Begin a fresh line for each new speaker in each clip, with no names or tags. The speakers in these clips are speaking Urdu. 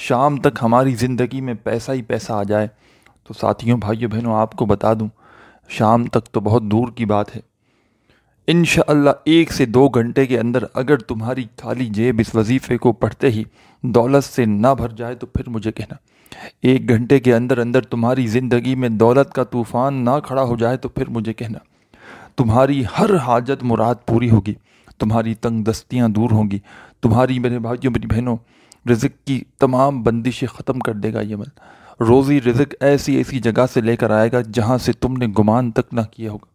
شام تک ہماری زندگی میں پیسہ ہی پیسہ آ جائے تو ساتھیوں بھائیوں بہنوں آپ کو بتا دوں شام تک تو بہت دور کی بات ہے۔ انشاءاللہ 1 سے 2 گھنٹے کے اندر اگر تمہاری خالی جیب اس وظیفے کو پڑھتے ہی دولت سے نہ بھر جائے تو پھر مجھے کہنا۔ 1 گھنٹے کے اندر اندر تمہاری زندگی میں دولت کا طوفان نہ کھڑا ہو جائے تو پھر مجھے کہنا۔ تمہاری ہر حاجت مراد پوری ہوگی، تمہاری تنگ دستیاں دور ہوں گی، تمہاری میرے بھائیوں میری بہنوں رزق کی تمام بندشیں ختم کر دے گا یہ عمل۔ روزی رزق ایسی ایسی جگہ سے لے کر آئے گا جہاں سے تم نے گمان تک نہ کیا ہوگا،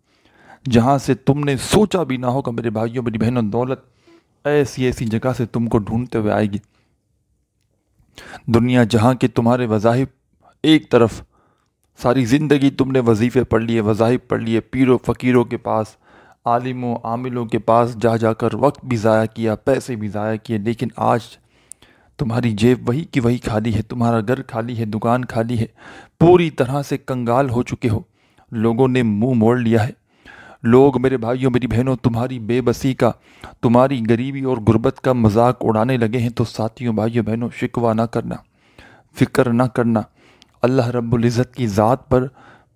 جہاں سے تم نے سوچا بھی نہ ہوگا میرے بھائیوں میری بہنوں۔ دولت ایسی ایسی جگہ سے تم کو ڈھونڈتے ہوئے آئے گی۔ دنیا جہاں کے تمہارے وظائف ایک طرف، ساری زندگی تم نے وظیفے پڑھ لیے، وظائف پڑھ لیے، پیروں فقیروں کے پاس، عالموں عاملوں کے پاس جا جا کر وقت بھی ضائع کیا، پیسے بھی ضائع کیے، لیکن آج تمہاری جیب وہی کی وہی خالی ہے، تمہارا گھر خالی ہے، دکان خالی ہے، پوری طرح سے کنگال ہو چکے ہو، لوگوں نے منہ موڑ لیا ہے۔ لوگ میرے بھائیوں میری بہنوں تمہاری بے بسی کا، تمہاری غریبی اور غربت کا مذاق اڑانے لگے ہیں۔ تو ساتھیوں بھائیوں بہنوں شکوہ نہ کرنا، فکر نہ کرنا، اللہ رب العزت کی ذات پر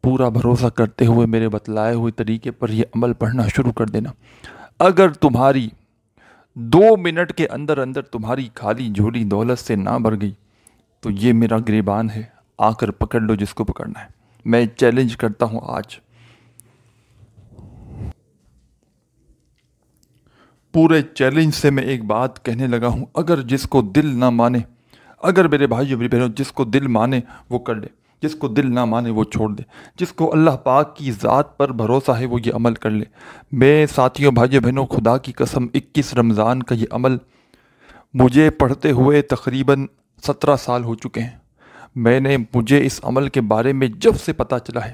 پورا بھروسہ کرتے ہوئے میرے بتلائے ہوئے طریقے پر یہ عمل پڑھنا شروع کر دینا۔ اگر تمہاری 2 منٹ کے اندر اندر تمہاری خالی جھولی دولت سے نہ بھر گئی تو یہ میرا گریبان ہے، آ کر پکڑ لو جس کو پکڑنا ہے۔ میں چیلنج کرتا ہوں آج پورے چیلنج سے میں ایک بات کہنے لگا ہوں، اگر جس کو دل نہ مانے، اگر میرے بھائیو میری بہنوں جس کو دل مانے وہ کر لے، جس کو دل نہ مانے وہ چھوڑ دے، جس کو اللہ پاک کی ذات پر بھروسہ ہے وہ یہ عمل کر لے۔ میں ساتھیوں بھائیو بہنوں خدا کی قسم 21 رمضان کا یہ عمل مجھے پڑھتے ہوئے تقریباً 17 سال ہو چکے ہیں۔ مجھے اس عمل کے بارے میں جب سے پتہ چلا ہے،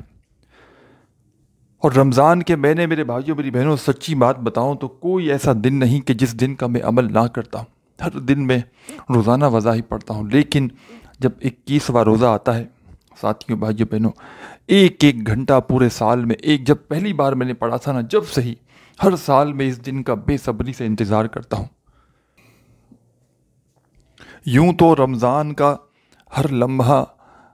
اور رمضان کے مہینے میرے بھائیوں میری بہنوں سچی بات بتاؤں تو کوئی ایسا دن نہیں کہ جس دن کا میں عمل نہ کرتا ہوں۔ ہر دن میں روزانہ وظائف پڑھتا ہوں، لیکن جب 21واں روزہ آتا ہے ساتھیوں بھائیوں بہنوں، ایک ایک گھنٹہ پورے سال میں، جب پہلی بار میں نے پڑھا تھا نا، جب سے ہی ہر سال میں اس دن کا بے صبری سے انتظار کرتا ہوں۔ یوں تو رمضان کا ہر لمحہ،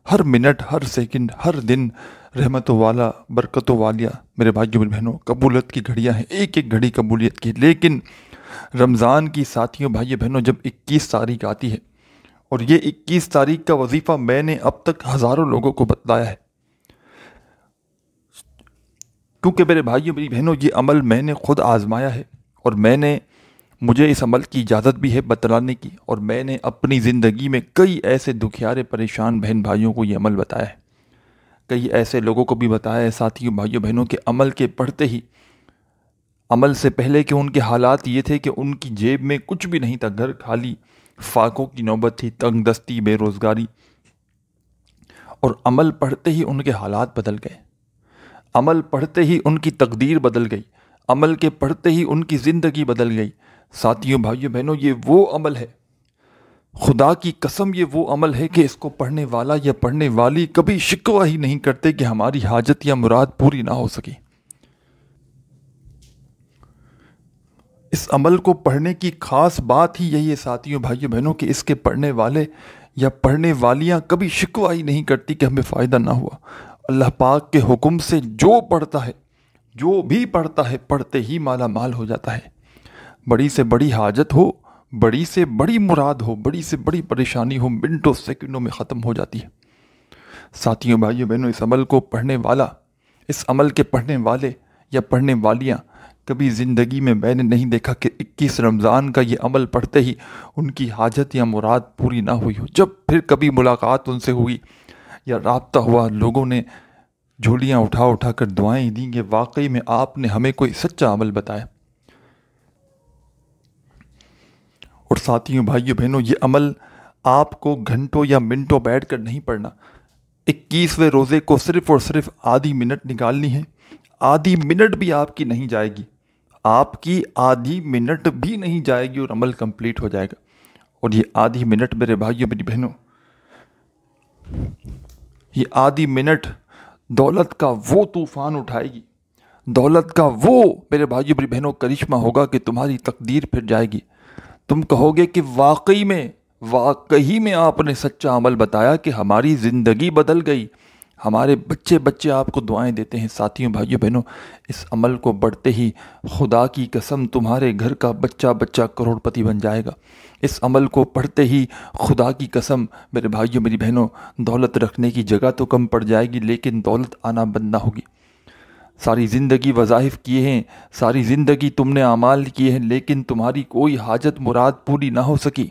ہر منٹ، ہر سیکنڈ، ہر دن رحمتوں والا، برکتوں والیا میرے بھائیوں میری بہنوں قبولیت کی گھڑیاں ہیں، ایک ایک گھڑی قبولیت کی۔ لیکن رمضان کی ساتھیوں بھائیوں بہنوں جب 21 تاریخ آتی ہے، اور یہ 21 تاریخ کا وظیفہ میں نے اب تک ہزاروں لوگوں کو بتلایا ہے، کیونکہ میرے بھائیوں میری بہنوں یہ عمل میں نے خود آزمایا ہے، اور مجھے اس عمل کی اجازت بھی ہے بتلانے کی، اور میں نے اپنی زندگی میں کئی ایسے دکھیارے پریشان بہن بھائیوں کو یہ عمل بتایا ہے، کئی ایسے لوگوں کو بھی بتایا ہے ساتھیوں بھائیوں بہنوں کے عمل کے پڑھتے ہی، عمل سے پہلے کہ ان کے حالات یہ تھے کہ ان کی جیب میں کچھ بھی نہیں تھا، گھر خالی، فاقوں کی نوبت تھی، تنگ دستی، بے روزگاری، اور عمل پڑھتے ہی ان کے حالات بدل گئے، عمل پڑھتے ہی ان کی تقدیر بدل گئی، عمل کے پڑھتے ہی ان کی زندگی بدل گئی۔ ساتھیوں بھائیوں بہنوں یہ وہ عمل ہے، خدا کی قسم یہ وہ عمل ہے کہ اس کو پڑھنے والا یا پڑھنے والی کبھی شکوہ ہی نہیں کرتے کہ ہماری حاجت یا مراد پوری نہ ہو سکی۔ اس عمل کو پڑھنے کی خاص بات ہی یہی ہے ساتھیوں بھائیوں بہنوں کہ اس کے پڑھنے والے یا پڑھنے والیاں کبھی شکوہ ہی نہیں کرتی کہ ہمیں فائدہ نہ ہوا۔ اللہ پاک کے حکم سے جو پڑھتا ہے، جو بھی پڑھتا ہے، پڑھتے ہی مالا مال ہو جاتا ہے۔ بڑی سے بڑی حاجت ہو، بڑی سے بڑی مراد ہو، بڑی سے بڑی پریشانی ہو، منٹوں سیکنڈوں میں ختم ہو جاتی ہے۔ ساتھیوں بھائیوں بہنوں اس عمل کو پڑھنے والا، اس عمل کے پڑھنے والے یا پڑھنے والیاں کبھی زندگی میں نے نہیں دیکھا کہ 21 رمضان کا یہ عمل پڑھتے ہی ان کی حاجت یا مراد پوری نہ ہوئی ہو۔ جب پھر کبھی ملاقات ان سے ہوئی یا رابطہ ہوا، لوگوں نے جھولیاں اٹھا اٹھا کر دعائیں دیں کہ واقعی میں آپ نے ہمیں کوئی سچا عمل بتایا۔ اور ساتھیوں بھائیوں بہنوں یہ عمل آپ کو گھنٹوں یا منٹوں بیٹھ کر نہیں پڑھنا۔ 21ویں روزے کو صرف اور صرف آدھی منٹ نکالنی ہے، آدھی منٹ بھی آپ کی نہیں جائے گی، آپ کی آدھی منٹ بھی نہیں جائے گی اور عمل کمپلیٹ ہو جائے گا۔ اور یہ آدھی منٹ میرے بھائیوں میری بہنوں، یہ آدھی منٹ دولت کا وہ طوفان اٹھائے گی، دولت کا وہ میرے بھائیوں میری بہنوں کرشمہ ہوگا کہ تمہاری تقدیر پھر جائے گی۔ تم کہو گے کہ واقعی میں واقعی میں آپ نے سچا عمل بتایا کہ ہماری زندگی بدل گئی، ہمارے بچے بچے آپ کو دعائیں دیتے ہیں۔ ساتھیوں، بھائیوں، بہنوں، اس عمل کو بڑھتے ہی خدا کی قسم تمہارے گھر کا بچہ بچہ کروڑ پتی بن جائے گا۔ اس عمل کو پڑھتے ہی خدا کی قسم میرے بھائیوں میری بہنوں، دولت رکھنے کی جگہ تو کم پڑ جائے گی، لیکن دولت آنا بند نہ ہوگی۔ ساری زندگی وظائف کیے ہیں، ساری زندگی تم نے اعمال کیے ہیں، لیکن تمہاری کوئی حاجت مراد پوری نہ ہو سکی۔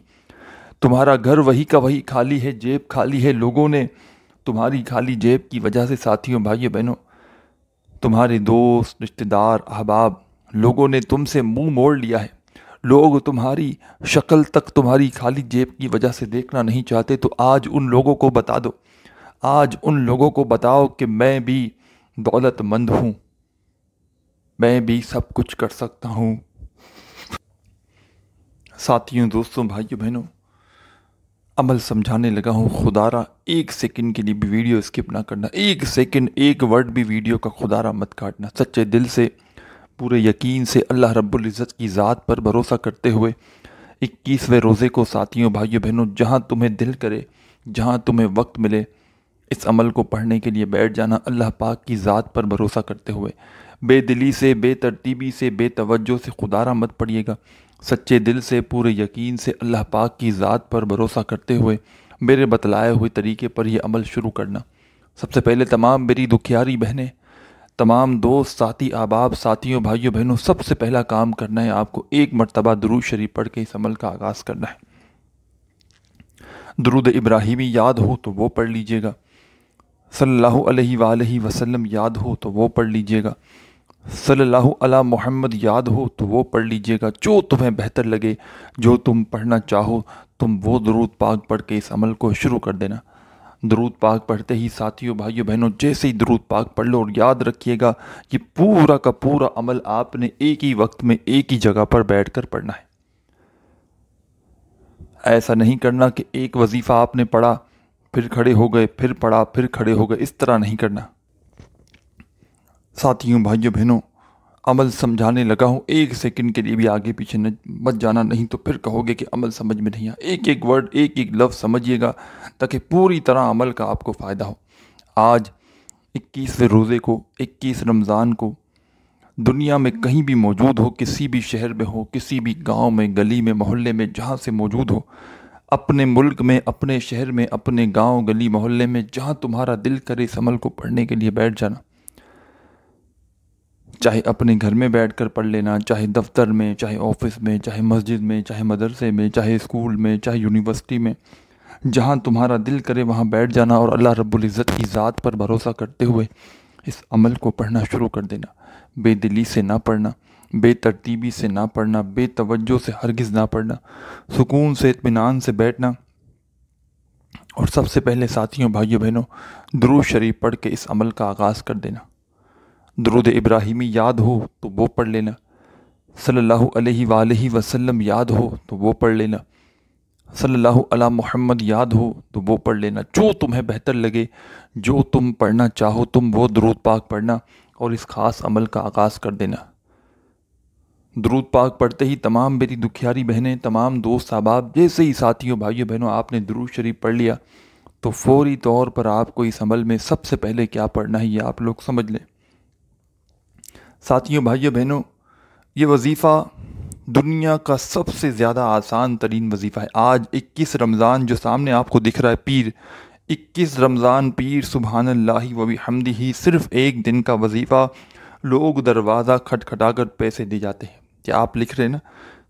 تمہارا گھر وہی کا وہی خالی ہے، جیب خالی ہے۔ لوگوں نے تمہاری خالی جیب کی وجہ سے ساتھیوں، بھائیوں، بہنوں، تمہارے دوست، رشتہ دار، احباب، لوگوں نے تم سے منہ موڑ لیا ہے۔ لوگ تمہاری شکل تک تمہاری خالی جیب کی وجہ سے دیکھنا نہیں چاہتے۔ تو آج ان لوگوں کو بتا دو، آج ان لوگوں کو بتاؤ کہ میں بھی دولت مند ہوں، میں بھی سب کچھ کر سکتا ہوں۔ ساتھیوں، دوستوں، بھائیوں، بہنوں، عمل سمجھانے لگا ہوں، خدا را ایک سیکنڈ کے لیے بھی ویڈیو اسکپ نہ کرنا، ایک سیکنڈ ایک ورڈ بھی ویڈیو کا خدا را مت کاٹنا۔ سچے دل سے، پورے یقین سے، اللہ رب العزت کی ذات پر بھروسہ کرتے ہوئے 21ویں روزے کو ساتھیوں، بھائیوں، بہنوں، جہاں تمہیں دل کرے، جہاں تمہیں وقت ملے، اس عمل کو پڑھنے کے لیے بیٹھ جانا، اللہ پاک کی ذات پر بھروسہ کرتے ہوئے۔ بے دلی سے، بے ترتیبی سے، بے توجہ سے خدا را مت پڑھیے گا، سچے دل سے، پورے یقین سے، اللہ پاک کی ذات پر بھروسہ کرتے ہوئے میرے بتلائے ہوئے طریقے پر یہ عمل شروع کرنا۔ سب سے پہلے تمام میری دکھیاری بہنیں، تمام دوست، ساتھی، احباب، ساتھیوں، بھائیوں، بہنوں، سب سے پہلا کام کرنا ہے آپ کو ایک مرتبہ درود شریف پڑھ کے اس عمل کا آغاز کرنا ہے۔ درود ابراہیمی یاد ہو تو وہ پڑھ لیجئے گا، صلی اللہ علیہ وآلہ وسلم یاد ہو تو وہ پڑھ لیجئے گا، صلی اللہ علی محمد یاد ہو تو وہ پڑھ لیجئے گا۔ جو تمہیں بہتر لگے، جو تم پڑھنا چاہو، تم وہ درود پاک پڑھ کے اس عمل کو شروع کر دینا۔ درود پاک پڑھتے ہی ساتھیوں، بھائیوں، بہنوں، جیسے ہی درود پاک پڑھ لو، اور یاد رکھیے گا یہ پورا کا پورا عمل آپ نے ایک ہی وقت میں ایک ہی جگہ پر بیٹھ کر پڑھنا ہے۔ ایسا نہیں کرنا کہ ایک وظیفہ آپ نے پڑھا، پھر کھڑے ہو گئے، پھر پڑھا، پھر کھڑے ہو گئے، اس طرح نہیں کرنا۔ ساتھیوں، بھائیوں، بہنوں، عمل سمجھانے لگا ہوں، ایک سیکنڈ کے لیے بھی آگے پیچھے مت جانا، نہیں تو پھر کہو گے کہ عمل سمجھ میں نہیں آیا۔ ایک ایک ورڈ، ایک ایک لفظ سمجھیے گا تاکہ پوری طرح عمل کا آپ کو فائدہ ہو۔ آج 21ویں روزے کو، 21 رمضان کو، دنیا میں کہیں بھی موجود ہو، کسی بھی شہر میں ہو، کسی بھی گاؤں میں، گلی میں، محلے میں، جہاں سے موجود ہو، اپنے ملک میں، اپنے شہر میں، اپنے گاؤں، گلی، محلے میں، جہاں تمہارا دل کرے اس عمل کو پڑھنے کے لیے بیٹھ جانا۔ چاہے اپنے گھر میں بیٹھ کر پڑھ لینا، چاہے دفتر میں، چاہے آفس میں، چاہے مسجد میں، چاہے مدرسے میں، چاہے اسکول میں، چاہے یونیورسٹی میں، جہاں تمہارا دل کرے وہاں بیٹھ جانا، اور اللہ رب العزت کی ذات پر بھروسہ کرتے ہوئے اس عمل کو پڑھنا شروع کر دینا۔ بے دلی سے نہ پڑھنا، بے ترتیبی سے نہ پڑھنا، بے توجہ سے ہرگز نہ پڑھنا، سکون سے، اطمینان سے بیٹھنا۔ اور سب سے پہلے ساتھیوں، بھائیوں، بہنوں، درود شریف پڑھ کے اس عمل کا آغاز کر دینا۔ درود ابراہیمی یاد ہو تو وہ پڑھ لینا، صلی اللہ علیہ وآلہ وسلم یاد ہو تو وہ پڑھ لینا، صلی اللہ علی محمد یاد ہو تو وہ پڑھ لینا۔ جو تمہیں بہتر لگے، جو تم پڑھنا چاہو، تم وہ درود پاک پڑھنا اور اس خاص عمل کا آغاز کر دینا۔ درود پاک پڑھتے ہی تمام میری دکھیاری بہنیں، تمام دوست احباب، جیسے ہی ساتھیوں، بھائیوں، بہنوں، آپ نے درود شریف پڑھ لیا تو فوری طور پر آپ کو اس عمل میں سب سے پہلے کیا پڑھنا ہے یہ آپ لوگ سمجھ لیں۔ ساتھیوں، بھائیوں، بہنوں، یہ وظیفہ دنیا کا سب سے زیادہ آسان ترین وظیفہ ہے۔ آج 21 رمضان جو سامنے آپ کو دکھ رہا ہے، پیر 21 رمضان، پیر سبحان اللہ و بحمدہ، صرف ایک دن کا وظیفہ، لوگ دروازہ کھٹکھٹا کر پیسے دے جاتے ہیں۔ کیا آپ لکھ رہے ہیں نا،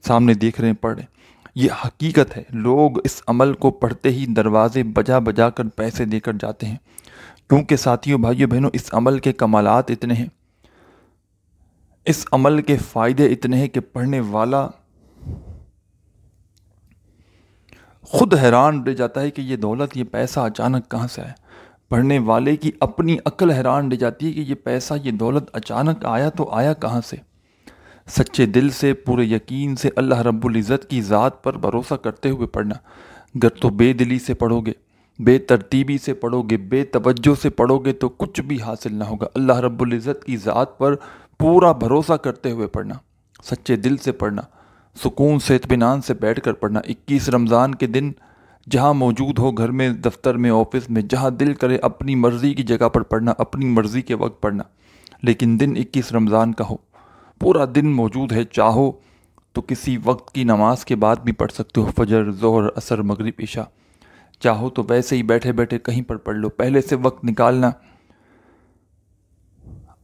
سامنے دیکھ رہے ہیں، پڑھ رہے ہیں، یہ حقیقت ہے۔ لوگ اس عمل کو پڑھتے ہی دروازے بجا بجا کر پیسے دے کر جاتے ہیں، کیونکہ ساتھیوں، بھائیوں، بہنوں، اس عمل کے کمالات اتنے ہیں، اس عمل کے فائدے اتنے ہیں کہ پڑھنے والا خود حیران رہ جاتا ہے کہ یہ دولت، یہ پیسہ اچانک کہاں سے آیا۔ پڑھنے والے کی اپنی عقل حیران رہ جاتی ہے کہ یہ پیسہ، یہ دولت اچانک آیا تو آیا کہاں سے۔ سچے دل سے، پورے یقین سے، اللہ رب العزت کی ذات پر بھروسہ کرتے ہوئے پڑھنا۔ اگر تو بے دلی سے پڑھو گے، بے ترتیبی سے پڑھو گے، بے توجہ سے پڑھو گے تو کچھ بھی حاصل نہ ہوگا۔ اللہ رب العزت کی ذات پر پورا بھروسہ کرتے ہوئے پڑھنا، سچے دل سے پڑھنا، سکون سے، اطمینان سے بیٹھ کر پڑھنا۔ 21 رمضان کے دن جہاں موجود ہو، گھر میں، دفتر میں، آفس میں، جہاں دل کرے اپنی مرضی کی جگہ پر پڑھنا، اپنی مرضی کے وقت پڑھنا، لیکن دن 21 رمضان کا ہو، پورا دن موجود ہے، چاہو تو کسی وقت کی نماز کے بعد بھی پڑھ سکتے ہو، فجر، ظہر، عصر، مغرب، عشاء، چاہو تو ویسے ہی بیٹھے بیٹھے کہیں پر پڑھ لو، پہلے سے وقت نکالنا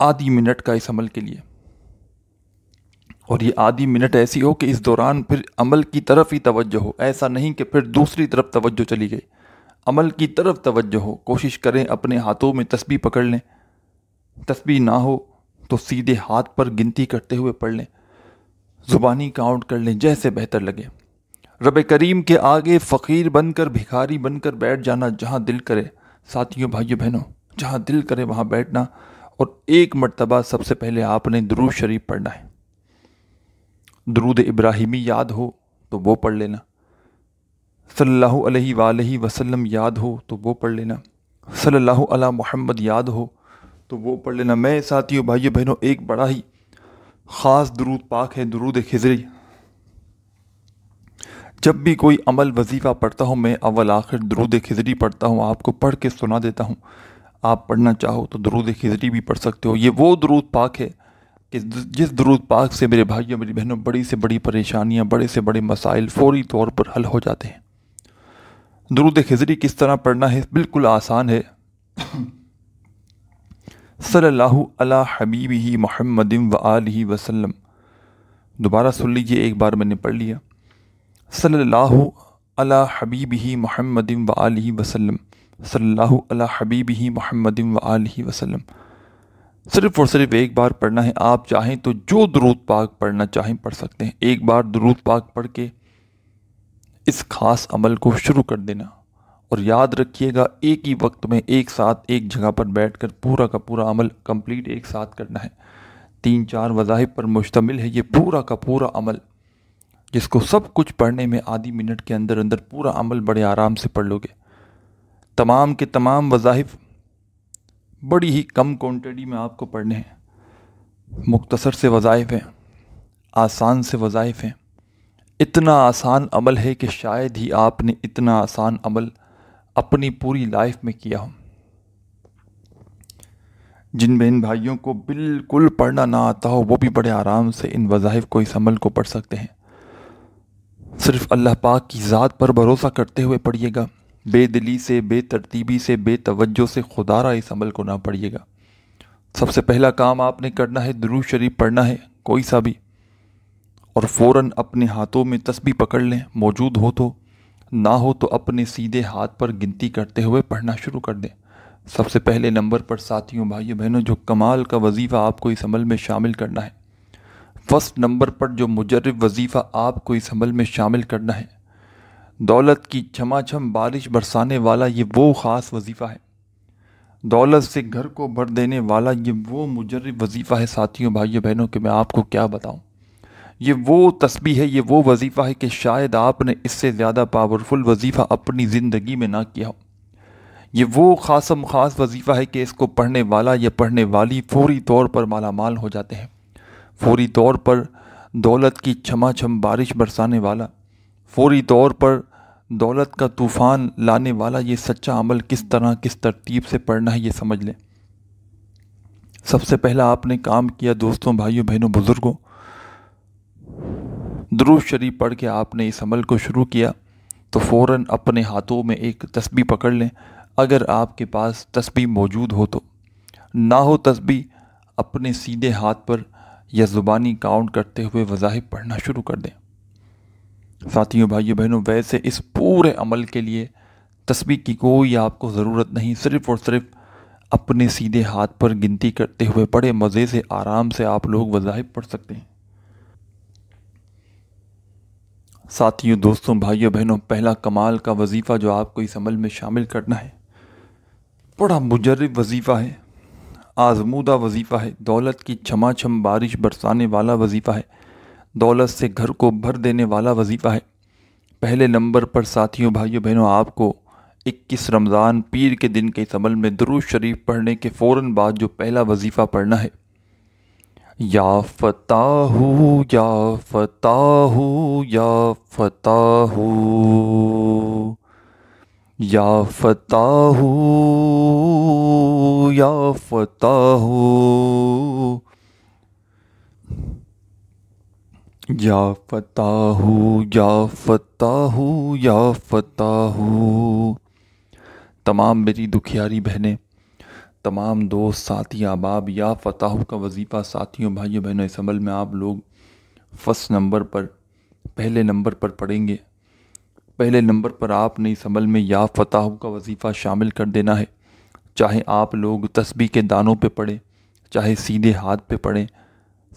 آدھی منٹ کا اس عمل کے لیے، اور یہ آدھی منٹ ایسی ہو کہ اس دوران پھر عمل کی طرف ہی توجہ ہو، ایسا نہیں کہ پھر دوسری طرف توجہ چلی گئی، عمل کی طرف توجہ ہو۔ کوشش کریں اپنے ہاتھوں میں تسبیح پکڑ لیں، تسبیح نہ ہو تو سیدھے ہاتھ پر گنتی کرتے ہوئے پڑھ لیں، زبانی کاؤنٹ کر لیں، جیسے بہتر لگے۔ رب کریم کے آگے فقیر بن کر، بھکاری بن کر بیٹھ جانا جہاں دل کرے، ساتھیوں، بھائیوں، بہنوں، جہاں دل کرے وہاں بیٹھنا، اور ایک مرتبہ سب سے پہلے آپ نے درود شریف پڑھنا ہے۔ درود ابراہیمی یاد ہو تو وہ پڑھ لینا، صلی اللہ علیہ وآلہ وسلم یاد ہو تو وہ پڑھ لینا، صلی اللہ علی محمد یاد ہو تو وہ پڑھ لینا۔ میں ساتھیوں، بھائیوں، بہنوں، ایک بڑا ہی خاص درود پاک ہے، درود خضری۔ جب بھی کوئی عمل وظیفہ پڑھتا ہوں میں اول آخر درود خضری پڑھتا ہوں، آپ کو پڑھ کے سنا دیتا ہوں۔ آپ پڑھنا چاہو تو درود خضری بھی پڑھ سکتے ہو۔ یہ وہ درود پاک ہے کہ جس درود پاک سے میرے بھائیوں، میری بہنوں، بڑی سے بڑی پریشانیاں، بڑے سے بڑے مسائل فوری طور پر حل ہو جاتے ہیں۔ درود خضری کس طرح پڑھنا ہے؟ بالکل آسان ہے۔ صلی اللہ علی حبیبہ محمد وآلہ وسلم، دوبارہ سن لیجئے، ایک بار میں نے پڑھ لیا، صلی اللہ علی حبیبہ محمد وآلہ وسلم، صلی اللہ علی حبیبہ محمد وآلہ وسلم۔ صرف اور صرف ایک بار پڑھنا ہے۔ آپ چاہیں تو جو درود پاک پڑھنا چاہیں پڑھ سکتے ہیں۔ ایک بار درود پاک پڑھ کے اس خاص عمل کو شروع کر دینا، اور یاد رکھیے گا ایک ہی وقت میں ایک ساتھ ایک جگہ پر بیٹھ کر پورا کا پورا عمل کمپلیٹ ایک ساتھ کرنا ہے۔ 3-4 وظائف پر مشتمل ہے یہ پورا کا پورا عمل، جس کو سب کچھ پڑھنے میں آدھی منٹ کے اندر اندر پورا عمل بڑے آرام سے پڑھ لو گے۔ تمام کے تمام وظائف بڑی ہی کم کوانٹٹی میں آپ کو پڑھنے ہیں، مختصر سے وظائف ہیں، آسان سے وظائف ہیں۔ اتنا آسان عمل ہے کہ شاید ہی آپ نے اتنا آسان عمل اپنی پوری لائف میں کیا ہو۔ جن بہن بھائیوں کو بالکل پڑھنا نہ آتا ہو وہ بھی بڑے آرام سے ان وظائف کو، اس عمل کو پڑھ سکتے ہیں۔ صرف اللہ پاک کی ذات پر بھروسہ کرتے ہوئے پڑھیے گا، بے دلی سے، بے ترتیبی سے، بے توجہ سے خدا را اس عمل کو نہ پڑھیے گا۔ سب سے پہلا کام آپ نے کرنا ہے، درود شریف پڑھنا ہے کوئی سا بھی، اور فوراً اپنے ہاتھوں میں تسبیح پکڑ لیں، موجود ہو تو، نہ ہو تو اپنے سیدھے ہاتھ پر گنتی کرتے ہوئے پڑھنا شروع کر دیں۔ سب سے پہلے نمبر پر ساتھیوں، بھائیوں، بہنوں، جو کمال کا وظیفہ آپ کو اس عمل میں شامل کرنا ہے، فرسٹ نمبر پر جو مجرب وظیفہ آپ کو اس عمل میں شامل کرنا ہے، دولت کی چھما چھم بارش برسانے والا یہ وہ خاص وظیفہ ہے، دولت سے گھر کو بھر دینے والا یہ وہ مجرب وظیفہ ہے ساتھیوں، بھائیوں، بہنوں، کہ میں آپ کو کیا بتاؤں۔ یہ وہ تسبیح ہے، یہ وہ وظیفہ ہے کہ شاید آپ نے اس سے زیادہ پاورفل وظیفہ اپنی زندگی میں نہ کیا ہو۔ یہ وہ خاصم خاص وظیفہ ہے کہ اس کو پڑھنے والا یا پڑھنے والی فوری طور پر مالا مال ہو جاتے ہیں، فوری طور پر دولت کی چھما چھم بارش برسانے والا، فوری طور پر دولت کا طوفان لانے والا یہ سچا عمل کس طرح کس ترتیب سے پڑھنا ہے یہ سمجھ لیں۔ سب سے پہلا آپ نے کام کیا دوستوں، بھائیوں، بہنوں، بزرگوں، درود شریف پڑھ کے آپ نے اس عمل کو شروع کیا تو فوراً اپنے ہاتھوں میں ایک تسبیح پکڑ لیں، اگر آپ کے پاس تسبیح موجود ہو تو، نہ ہو تسبیح اپنے سیدھے ہاتھ پر یا زبانی کاؤنٹ کرتے ہوئے وظائف پڑھنا شروع کر دیں۔ ساتھیوں، بھائیوں، بہنوں، ویسے اس پورے عمل کے لیے تسبیح کی کوئی آپ کو ضرورت نہیں، صرف اور صرف اپنے سیدھے ہاتھ پر گنتی کرتے ہوئے بڑے مزے سے آرام سے آپ لوگ وظائف پڑھ سکتے ہیں۔ ساتھیوں، دوستوں، بھائیوں، بہنوں، پہلا کمال کا وظیفہ جو آپ کو اس عمل میں شامل کرنا ہے، بڑا مجرب وظیفہ ہے، آزمودہ وظیفہ ہے، دولت کی چھما چھم بارش برسانے والا وظیفہ ہے، دولت سے گھر کو بھر دینے والا وظیفہ ہے۔ پہلے نمبر پر ساتھیوں، بھائیوں، بہنوں، آپ کو 21 رمضان پیر کے دن کے اس عمل میں درود شریف پڑھنے کے فوراً بعد جو پہلا وظیفہ پڑھنا ہے، یا فتاح یا فتاح یا فتاح، یا فتاح یا فتاح یا فتاح یا فتاح یا فتاح۔ تمام میری دکھیاری بہنیں، تمام دوست، ساتھی، احباب، یا فتاح کا وظیفہ ساتھیوں، بھائیوں، بہنوں، اس عمل میں آپ لوگ فرسٹ نمبر پر، پہلے نمبر پر پڑھیں گے۔ پہلے نمبر پر آپ نے اس عمل میں یا فتاح کا وظیفہ شامل کر دینا ہے، چاہے آپ لوگ تسبیح کے دانوں پہ پڑھیں، چاہے سیدھے ہاتھ پہ پڑھیں،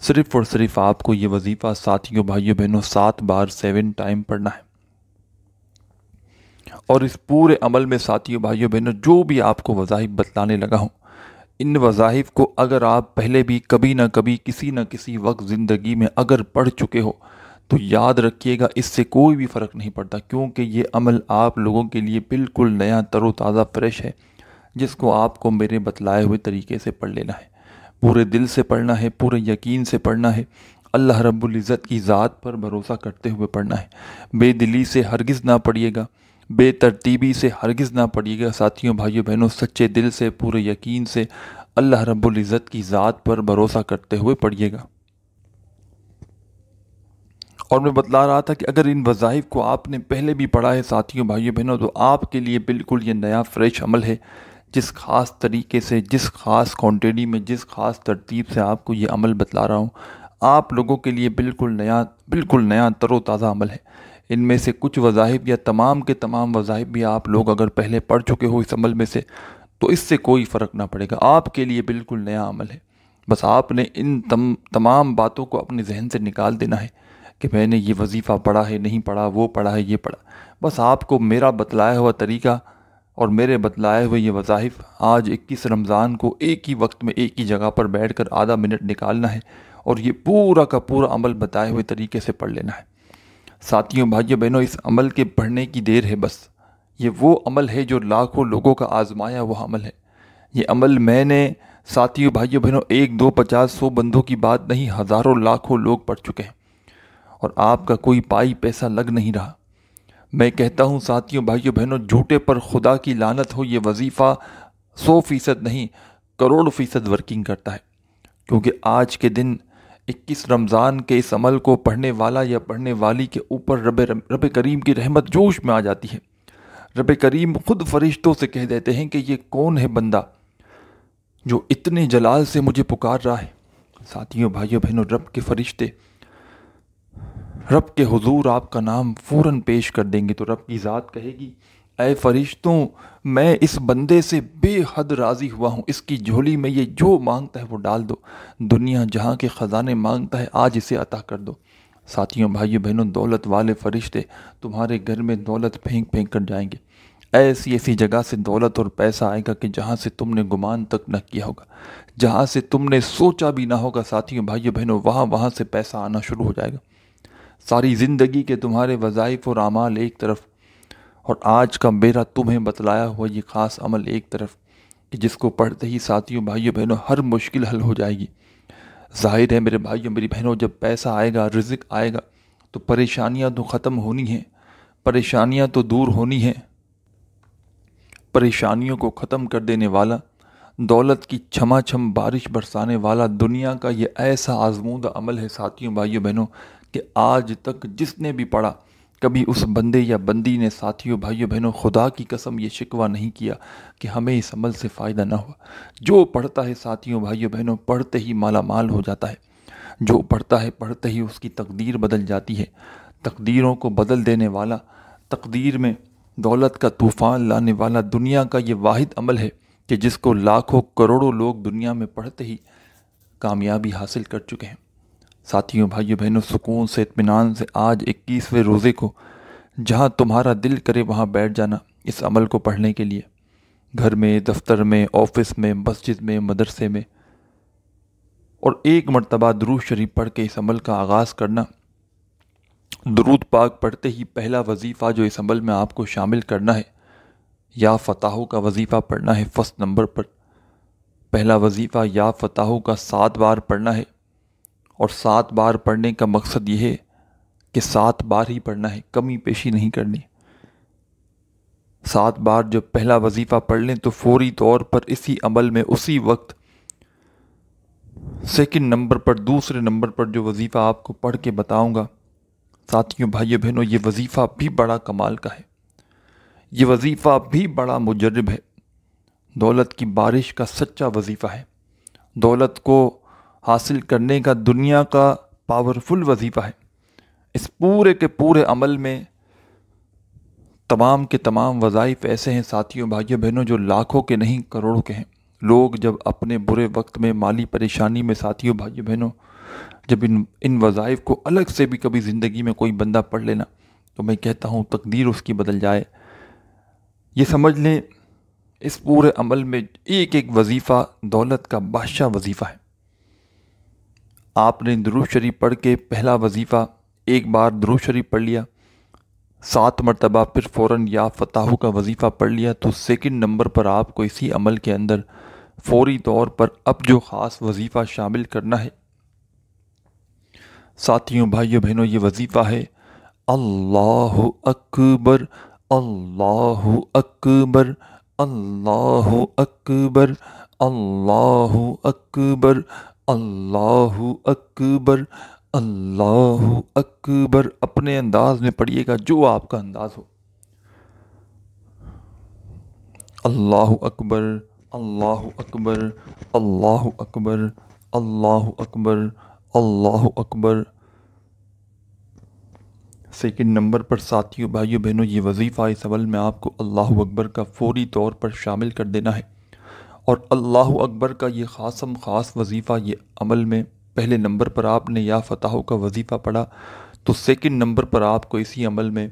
صرف اور صرف آپ کو یہ وظیفہ ساتھیوں، بھائیوں، بہنوں 7 بار 7 ٹائم پڑھنا ہے۔ اور اس پورے عمل میں ساتھیوں، بھائیوں، بہنوں، جو بھی آپ کو وظائف بتلانے لگا ہوں، ان وظائف کو اگر آپ پہلے بھی کبھی نہ کبھی کسی نہ کسی وقت زندگی میں اگر پڑھ چکے ہو تو یاد رکھیے گا، اس سے کوئی بھی فرق نہیں پڑتا، کیونکہ یہ عمل آپ لوگوں کے لیے بالکل نیا، تر و تازہ، فریش ہے، جس کو آپ کو میرے بتلائے ہوئے طریقے سے پڑھ لینا ہے، پورے دل سے پڑھنا ہے، پورے یقین سے پڑھنا ہے، اللہ رب العزت کی ذات پر بھروسہ کرتے ہوئے پڑھنا ہے، بے دلی سے ہرگز نہ پڑھیے گا، بے ترتیبی سے ہرگز نہ پڑھیے گا ساتھیوں، بھائیوں، بہنوں، سچے دل سے، پورے یقین سے، اللہ رب العزت کی ذات پر بھروسہ کرتے ہوئے پڑھیے گا۔ اور میں بتلا رہا تھا کہ اگر ان وظائف کو آپ نے پہلے بھی پڑھا ہے ساتھیوں، بھائیوں، بہنوں، تو آپ کے لیے بالکل یہ نیا فریش عمل ہے، جس خاص طریقے سے، جس خاص کوانٹٹی میں، جس خاص ترتیب سے آپ کو یہ عمل بتلا رہا ہوں، آپ لوگوں کے لیے بالکل نیا تر و تازہ عمل ہے۔ ان میں سے کچھ وظائف یا تمام کے تمام وظائف بھی آپ لوگ اگر پہلے پڑھ چکے ہو اس عمل میں سے تو اس سے کوئی فرق نہ پڑے گا، آپ کے لیے بالکل نیا عمل ہے۔ بس آپ نے ان تمام باتوں کو اپنے ذہن سے نکال دینا ہے کہ میں نے یہ وظیفہ پڑھا ہے، نہیں پڑھا، وہ پڑھا ہے، یہ پڑھا۔ بس آپ کو میرا بتلایا ہوا طریقہ اور میرے بتلائے ہوئے یہ وظائف آج 21 رمضان کو ایک ہی وقت میں ایک ہی جگہ پر بیٹھ کر آدھا منٹ نکالنا ہے اور یہ پورا کا پورا عمل بتائے ہوئے طریقے سے پڑھ لینا ہے۔ ساتھیوں، بھائیوں، بہنوں، اس عمل کے پڑھنے کی دیر ہے بس۔ یہ وہ عمل ہے جو لاکھوں لوگوں کا آزمایا وہ عمل ہے۔ یہ عمل میں نے ساتھیوں، بھائیوں، بہنوں، 1 2 50 100 بندوں کی بات نہیں، ہزاروں لاکھوں لوگ پڑھ چکے ہیں اور آپ کا کوئی پائی پیسہ لگ نہیں رہا۔ میں کہتا ہوں ساتھیوں، بھائیوں، بہنوں، جھوٹے پر خدا کی لعنت ہو، یہ وظیفہ 100% نہیں، کروڑ فیصد ورکنگ کرتا ہے، کیونکہ آج کے دن 21 رمضان کے اس عمل کو پڑھنے والا یا پڑھنے والی کے اوپر رب کریم کی رحمت جوش میں آ جاتی ہے۔ رب کریم خود فرشتوں سے کہہ دیتے ہیں کہ یہ کون ہے بندہ جو اتنے جلال سے مجھے پکار رہا ہے۔ ساتھیوں، بھائیوں، بہنوں، رب کے فرشتے رب کے حضور آپ کا نام فوراً پیش کر دیں گے تو رب کی ذات کہے گی، اے فرشتوں، میں اس بندے سے بے حد راضی ہوا ہوں، اس کی جھولی میں یہ جو مانگتا ہے وہ ڈال دو، دنیا جہاں کے خزانے مانگتا ہے آج اسے عطا کر دو۔ ساتھیوں، بھائیوں، بہنوں، دولت والے فرشتے تمہارے گھر میں دولت پھینک پھینک کر جائیں گے، ایسی ایسی جگہ سے دولت اور پیسہ آئے گا کہ جہاں سے تم نے گمان تک نہ کیا ہوگا، جہاں سے تم نے سوچا بھی نہ ہوگا۔ ساتھیوں، بھائیوں، بہنوں، وہاں سے پیسہ آنا شروع ہو جائے گا۔ ساری زندگی کے تمہارے وظائف اور اعمال ایک طرف، اور آج کا میرا تمہیں بتلایا ہوا یہ خاص عمل ایک طرف، کہ جس کو پڑھتے ہی ساتھیوں، بھائیوں، بہنوں، ہر مشکل حل ہو جائے گی۔ ظاہر ہے میرے بھائیوں، میری بہنوں، جب پیسہ آئے گا، رزق آئے گا تو پریشانیاں تو ختم ہونی ہیں، پریشانیاں تو دور ہونی ہیں۔ پریشانیوں کو ختم کر دینے والا، دولت کی چھما چھم بارش برسانے والا دنیا کا یہ ایسا آزمودہ عمل ہے ساتھیوں، بھائیوں، بہنوں، کہ آج تک جس نے بھی پڑھا کبھی اس بندے یا بندی نے ساتھیوں، بھائیوں، بہنوں، خدا کی قسم یہ شکوہ نہیں کیا کہ ہمیں اس عمل سے فائدہ نہ ہوا۔ جو پڑھتا ہے ساتھیوں، بھائیوں، بہنوں، پڑھتے ہی مالا مال ہو جاتا ہے۔ جو پڑھتا ہے پڑھتے ہی اس کی تقدیر بدل جاتی ہے۔ تقدیروں کو بدل دینے والا، تقدیر میں دولت کا طوفان لانے والا دنیا کا یہ واحد عمل ہے کہ جس کو لاکھوں کروڑوں لوگ دنیا میں پڑھتے ہی کامیابی حاصل کر چکے ہیں۔ ساتھیوں، بھائیوں، بہنوں، سکون سے، اطمینان سے آج 21ویں روزے کو جہاں تمہارا دل کرے وہاں بیٹھ جانا اس عمل کو پڑھنے کے لیے، گھر میں، دفتر میں، آفس میں، مسجد میں، مدرسے میں، اور ایک مرتبہ درود شریف پڑھ کے اس عمل کا آغاز کرنا۔ درود پاک پڑھتے ہی پہلا وظیفہ جو اس عمل میں آپ کو شامل کرنا ہے، یا فتاح کا وظیفہ پڑھنا ہے فرسٹ نمبر پر۔ پہلا وظیفہ یا فتاح کا 7 بار پڑھنا ہے، اور 7 بار پڑھنے کا مقصد یہ ہے کہ 7 بار ہی پڑھنا ہے، کمی پیشی نہیں کرنی۔ 7 بار جب پہلا وظیفہ پڑھ لیں تو فوری طور پر اسی عمل میں اسی وقت سیکنڈ نمبر پر دوسرے نمبر پر جو وظیفہ آپ کو پڑھ کے بتاؤں گا ساتھیوں بھائیو بہنوں، یہ وظیفہ بھی بڑا کمال کا ہے، یہ وظیفہ بھی بڑا مجرب ہے، دولت کی بارش کا سچا وظیفہ ہے، دولت کو حاصل کرنے کا دنیا کا پاورفل وظیفہ ہے۔ اس پورے کے پورے عمل میں تمام کے تمام وظائف ایسے ہیں ساتھیوں بھائیوں بہنوں جو لاکھوں کے نہیں کروڑوں کے ہیں۔ لوگ جب اپنے برے وقت میں مالی پریشانی میں ساتھیوں بھائیوں بہنوں جب ان وظائف کو الگ سے بھی کبھی زندگی میں کوئی بندہ پڑھ لینا تو میں کہتا ہوں تقدیر اس کی بدل جائے۔ یہ سمجھ لیں اس پورے عمل میں ایک ایک وظیفہ دولت کا بادشاہ وظیفہ ہے۔ آپ نے درود شریف پڑھ کے پہلا وظیفہ ایک بار درود شریف پڑھ لیا، 7 مرتبہ پھر فوراً یا فتح کا وظیفہ پڑھ لیا تو سیکنڈ نمبر پر آپ کو اسی عمل کے اندر فوری طور پر اب جو خاص وظیفہ شامل کرنا ہے ساتھیوں بھائیوں بہنوں، یہ وظیفہ ہے اللہ اکبر اللہ اکبر اللہ اکبر اللہ اکبر اللہ اکبر اللہ اکبر۔ اپنے انداز میں پڑھیے گا جو آپ کا انداز ہو۔ اللہ اکبر اللہ اکبر اللہ اکبر اللہ اکبر اللہ اکبر۔ سیکنڈ نمبر پر ساتھیوں بھائیوں بہنوں، یہ وظیفہ اس عمل میں آپ کو اللہ اکبر کا فوری طور پر شامل کر دینا ہے، اور اللہ اکبر کا یہ خاص وظیفہ یہ عمل میں پہلے نمبر پر آپ نے یا فتح کا وظیفہ پڑھا تو سیکنڈ نمبر پر آپ کو اسی عمل میں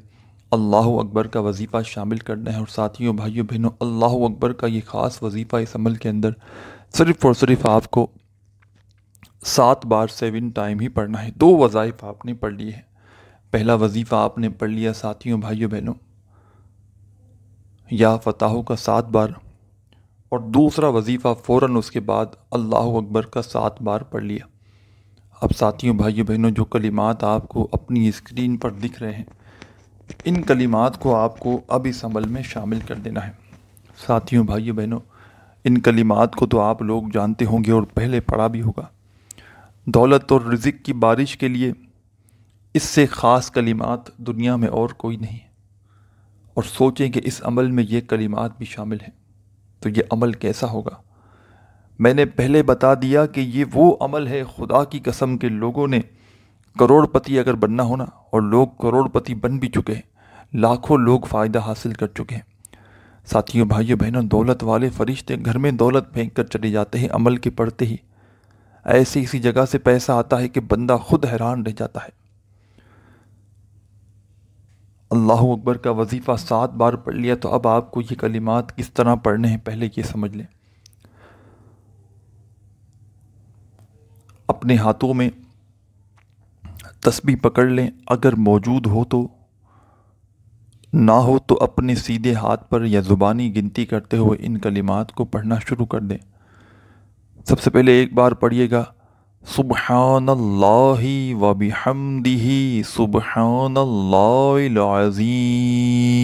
اللہ اکبر کا وظیفہ شامل کرنا ہے۔ اور ساتھیوں بھائیوں بہنوں، اللہ اکبر کا یہ خاص وظیفہ اس عمل کے اندر صرف اور صرف آپ کو 7 بار 7 ٹائم ہی پڑھنا ہے۔ 2 وظائف آپ نے پڑھ لیے ہیں۔ پہلا وظیفہ آپ نے پڑھ لیا ساتھیوں بھائیوں بہنوں یا فتح کا 7 بار، اور دوسرا وظیفہ فوراً اس کے بعد اللہ اکبر کا 7 بار پڑھ لیا۔ اب ساتھیوں بھائیوں بہنوں، جو کلمات آپ کو اپنی اسکرین پر دکھ رہے ہیں ان کلمات کو آپ کو اب اس عمل میں شامل کر دینا ہے۔ ساتھیوں بھائیوں بہنوں، ان کلمات کو تو آپ لوگ جانتے ہوں گے اور پہلے پڑھا بھی ہوگا۔ دولت اور رزق کی بارش کے لیے اس سے خاص کلمات دنیا میں اور کوئی نہیں ہے، اور سوچیں کہ اس عمل میں یہ کلمات بھی شامل ہیں تو یہ عمل کیسا ہوگا۔ میں نے پہلے بتا دیا کہ یہ وہ عمل ہے خدا کی قسم کے لوگوں نے کروڑ پتی اگر بننا ہونا، اور لوگ کروڑ پتی بن بھی چکے ہیں، لاکھوں لوگ فائدہ حاصل کر چکے ہیں۔ ساتھیوں بھائیوں بہنوں، دولت والے فرشتے گھر میں دولت پھینک کر چلے جاتے ہیں عمل کے پڑھتے ہی، ایسی اسی جگہ سے پیسہ آتا ہے کہ بندہ خود حیران رہ جاتا ہے۔ اللہ اکبر کا وظیفہ 7 بار پڑھ لیا تو اب آپ کو یہ کلمات کس طرح پڑھنے ہیں پہلے یہ سمجھ لیں۔ اپنے ہاتھوں میں تسبیح پکڑ لیں، اگر موجود ہو تو، نہ ہو تو اپنے سیدھے ہاتھ پر یا زبانی گنتی کرتے ہوئے ان کلمات کو پڑھنا شروع کر دیں۔ سب سے پہلے ایک بار پڑھیے گا سبحان اللہ و بحمدہ سبحان اللہ العظیم۔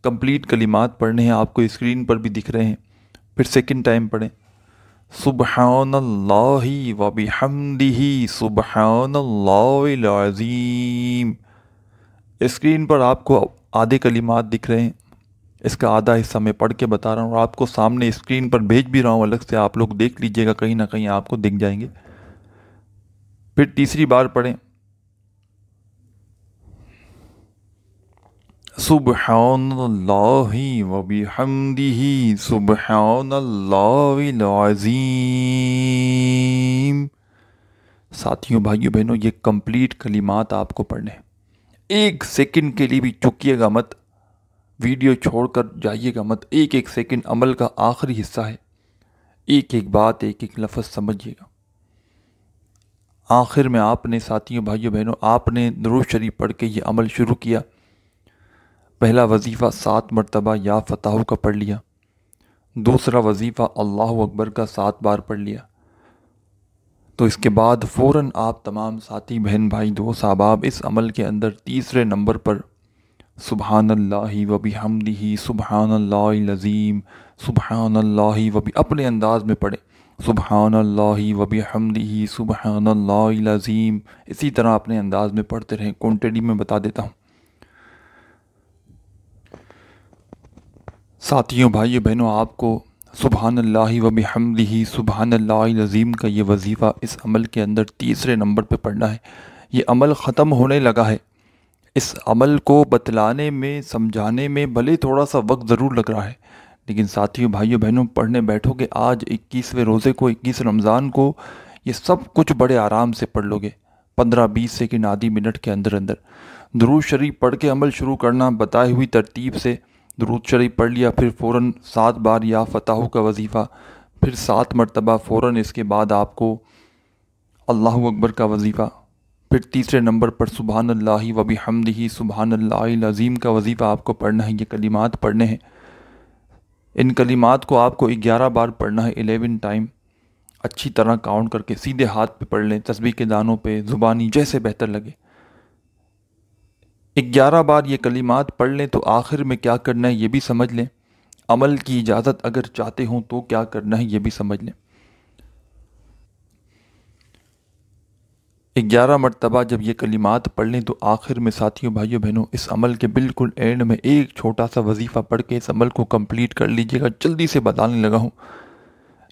کمپلیٹ کلمات پڑھنے ہیں، آپ کو اسکرین پر بھی دکھ رہے ہیں۔ پھر سیکنڈ ٹائم پڑھیں سبحان اللہ و بحمدہ سبحان اللہ العظیم۔ اسکرین پر آپ کو آدھے کلمات دکھ رہے ہیں، اس کا آدھا حصہ میں پڑھ کے بتا رہا ہوں اور آپ کو سامنے اسکرین پر بھیج بھی رہا ہوں، الگ سے آپ لوگ دیکھ لیجئے گا، کہیں نہ کہیں آپ کو دکھ جائیں گے۔ پھر تیسری بار پڑھیں سبحان اللہ و بحمدہ سبحان اللہ العظیم۔ ساتھیوں بھائیوں بہنوں، یہ کمپلیٹ کلمات آپ کو پڑھنے ہیں۔ ایک سیکنڈ کے لیے بھی چکیے گا مت، ویڈیو چھوڑ کر جائیے گا مت۔ ایک ایک سیکنڈ عمل کا آخری حصہ ہے، ایک ایک بات ایک ایک لفظ سمجھیے گا۔ آخر میں آپ نے ساتھیوں بھائیوں بہنوں، آپ نے درود شریف پڑھ کے یہ عمل شروع کیا۔ پہلا وظیفہ 7 مرتبہ یا فتح کا پڑھ لیا، دوسرا وظیفہ اللہ اکبر کا 7 بار پڑھ لیا، تو اس کے بعد فوراً آپ تمام ساتھی بہن بھائی دوست احباب اس عمل کے اندر تیسرے نمبر پر سبحان اللہ و بحمدہ سبحان اللہ العظیم سبحان اللہ اپنے انداز میں پڑھیں، سبحان اللہ و بحمدہ سبحان اللہ العظیم، اسی طرح اپنے انداز میں پڑھتے رہیں۔ کوانٹٹی میں بتا دیتا ہوں۔ ساتھیوں، بھائیو بہنوں، آپ کو سبحان اللہ و بحمدہ سبحان اللہ العظیم کا یہ وظیفہ اس عمل کے اندر تیسرے نمبر پہ پڑھنا ہے۔ یہ عمل ختم ہونے لگا ہے۔ اس عمل کو بتلانے میں، سمجھانے میں بھلے تھوڑا سا وقت ضرور لگ رہا ہے، لیکن ساتھیوں، بھائیو بہنوں، پڑھنے بیٹھو گے آج 21ویں روزے کو، 21 رمضان کو، یہ سب کچھ بڑے آرام سے پڑھ لو گے، 15-20 سیکنڈ آدھی منٹ کے اندر اندر۔ درود شریف پڑھ کے عمل شروع کرنا، بتائی ہوئی ترتیب سے درود شریف پڑھ لیا، پھر فوراً 7 بار یا فتح کا وظیفہ، پھر 7 مرتبہ فوراً اس کے بعد آپ کو اللہ اکبر کا وظیفہ، پھر تیسرے نمبر پر سبحان اللہ و بحمدہ سبحان اللہ العظیم کا وظیفہ آپ کو پڑھنا ہے۔ یہ کلمات پڑھنے ہیں۔ ان کلمات کو آپ کو 11 بار پڑھنا ہے، 11 ٹائم، اچھی طرح کاؤنٹ کر کے، سیدھے ہاتھ پہ پڑھ لیں، تسبیح کے دانوں پہ، زبانی، جیسے بہتر لگے۔ 11 بار یہ کلمات پڑھ لیں تو آخر میں کیا کرنا ہے یہ بھی سمجھ لیں۔ عمل کی اجازت اگر چاہتے ہوں تو کیا کرنا ہے یہ بھی سمجھ لیں۔ 11 مرتبہ جب یہ کلمات پڑھ لیں تو آخر میں ساتھیوں، بھائیوں بہنوں، اس عمل کے بالکل اینڈ میں ایک چھوٹا سا وظیفہ پڑھ کے اس عمل کو کمپلیٹ کر لیجئے گا۔ جلدی سے بتانے لگا ہوں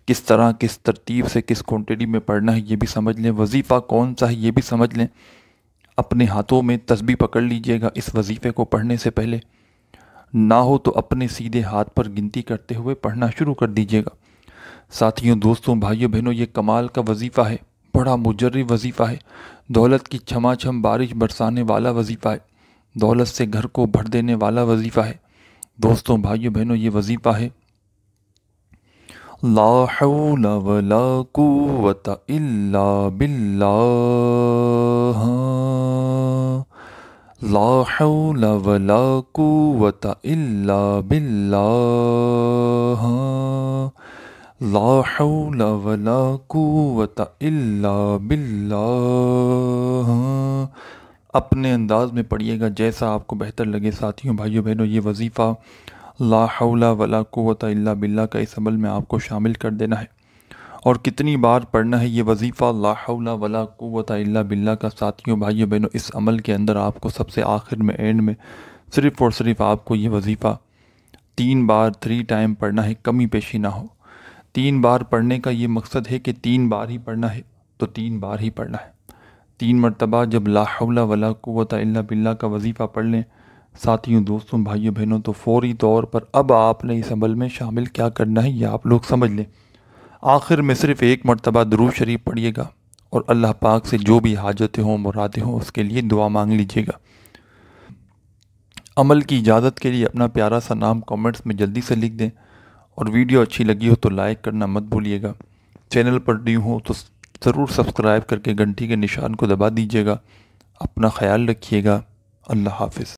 کس طرح، کس ترتیب سے، کس کوانٹٹی میں پڑھنا ہے یہ بھی سمجھ لیں، وظیفہ کون سا ہے یہ بھی سمجھ لیں۔ اپنے ہاتھوں میں تسبیح پکڑ لیجئے گا اس وظیفے کو پڑھنے سے پہلے، نہ ہو تو اپنے سیدھے ہاتھ پر گنتی کرتے ہوئے پڑھنا شروع کر دیجئے گا۔ ساتھیوں، دوستوں، بھائیوں بہنوں، یہ کمال کا وظیفہ ہے، بڑا مجرب وظیفہ ہے، دولت کی چھما چھم بارش برسانے والا وظیفہ ہے، دولت سے گھر کو بھر دینے والا وظیفہ ہے۔ دوستوں، بھائیوں بہنوں، یہ وظیفہ ہے لا حول ولا قوت الا باللہ، لا حول ولا قوت الا باللہ، لا حول ولا قوت الا باللہ۔ اپنے انداز میں پڑھیے گا جیسا آپ کو بہتر لگے۔ ساتھیوں، بھائیوں بہنوں، یہ وظیفہ لا حول ولا قوت الا باللہ کا اس عمل میں آپ کو شامل کر دینا ہے۔ اور کتنی بار پڑھنا ہے یہ وظیفہ لا حول ولا قوت الا باللہ کا؟ ساتھیوں، بھائیوں بہنوں، اس عمل کے اندر آپ کو سب سے آخر میں، اینڈ میں، صرف اور صرف آپ کو یہ وظیفہ 3 بار 3 ٹائم پڑھنا ہے، کمی پیشی نہ ہو۔ 3 بار پڑھنے کا یہ مقصد ہے کہ 3 بار ہی پڑھنا ہے تو 3 بار ہی پڑھنا ہے۔ 3 مرتبہ جب لا حول ولا قوت الا باللہ کا وظیفہ پڑھ لیں ساتھیوں، دوستوں، بھائیوں بہنوں، تو فوری طور پر اب آپ نے اس عمل میں شامل کیا کرنا ہے یہ آپ لوگ سمجھ لیں۔ آخر میں صرف 1 مرتبہ درود شریف پڑھیے گا اور اللہ پاک سے جو بھی حاجتیں ہوں، مرادیں ہوں، اس کے لیے دعا مانگ لیجیے گا۔ عمل کی اجازت کے لیے اپنا پیارا سا نام کامنٹس میں جلدی سے لکھ دیں، اور ویڈیو اچھی لگی ہو تو لائک کرنا مت بھولیے گا۔ چینل پر نیو ہو تو ضرور سبسکرائب کر کے گھنٹی کے نشان کو دبا دیجیے گا۔ اپنا خیال رکھیے گا۔ اللہ حافظ۔